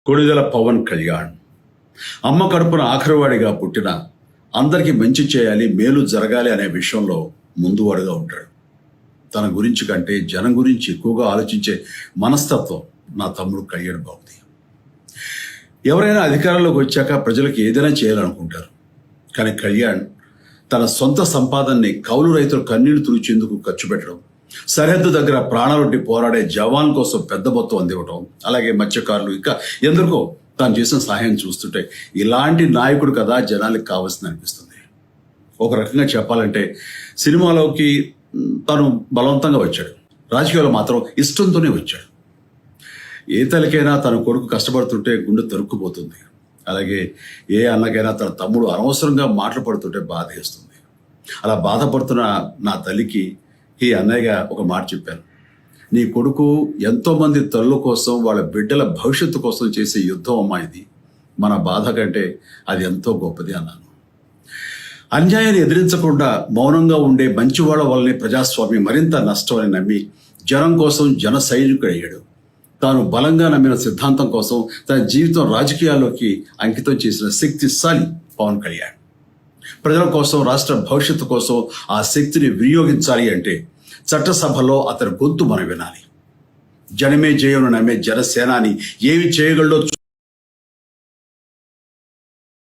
కొణిదెల పవన్ కళ్యాణ్ అమ్మ కడుపున ఆఖరివాడిగా పుట్టిన అందరికీ మంచి చేయాలి, మేలు జరగాలి అనే విషయంలో ముందువాడుగా ఉంటాడు. తన గురించి కంటే జనం గురించి ఎక్కువగా ఆలోచించే మనస్తత్వం నా తమ్ముడు కళ్యాణ్ బాబుది. ఎవరైనా అధికారంలోకి వచ్చాక ప్రజలకు ఏదైనా చేయాలనుకుంటారు. కానీ కళ్యాణ్ తన సొంత సంపాదనని కౌలు రైతులు కన్నీళ్లు తుడిచేందుకు ఖర్చు పెట్టడం, సరిహద్దు దగ్గర ప్రాణాలొడ్డి పోరాడే జవాన్ కోసం పెద్ద మొత్తం అందివ్వటం, అలాగే మత్స్యకారులు ఇంకా ఎందరికో తాను చేసిన సహాయం చూస్తుంటే ఇలాంటి నాయకుడు కదా జనాలకు కావాల్సింది అనిపిస్తుంది. ఒక రకంగా చెప్పాలంటే సినిమాలోకి తను బలవంతంగా వచ్చాడు, రాజకీయాలు మాత్రం ఇష్టంతోనే వచ్చాడు. ఏ తల్లికైనా తన కొడుకు కష్టపడుతుంటే గుండె తరుక్కుపోతుంది. అలాగే ఏ అన్నకైనా తన తమ్ముడు అనవసరంగా మాటలు పడుతుంటే బాధేస్తుంది. అలా బాధపడుతున్న నా తల్లికి ఈ అన్నయ్యగా ఒక మాట చెప్పాను. నీ కొడుకు ఎంతోమంది తల్లుల కోసం, వాళ్ళ బిడ్డల భవిష్యత్తు కోసం చేసే యుద్ధం అమ్మా ఇది. మన బాధ కంటే అది ఎంతో గొప్పది అన్నాను. అన్యాయాన్ని ఎదిరించకుండా మౌనంగా ఉండే మంచివాళ్ల వల్లనే ప్రజాస్వామ్యం మరింత నష్టమని నమ్మి జనం కోసం జన సైనికుడయ్యాడు. తాను బలంగా నమ్మిన సిద్ధాంతం కోసం తన జీవితం రాజకీయాల్లోకి అంకితం చేసిన శక్తిశాలి పవన్ కళ్యాణ్. ప్రజల కోసం, రాష్ట్ర భవిష్యత్తు కోసం ఆ శక్తిని వినియోగించాలి అంటే చట్టసభలో అతని గొంతు మనం వినాలి. జనమే జయను నమ్మే జనసేనాని ఏమి చేయగలడో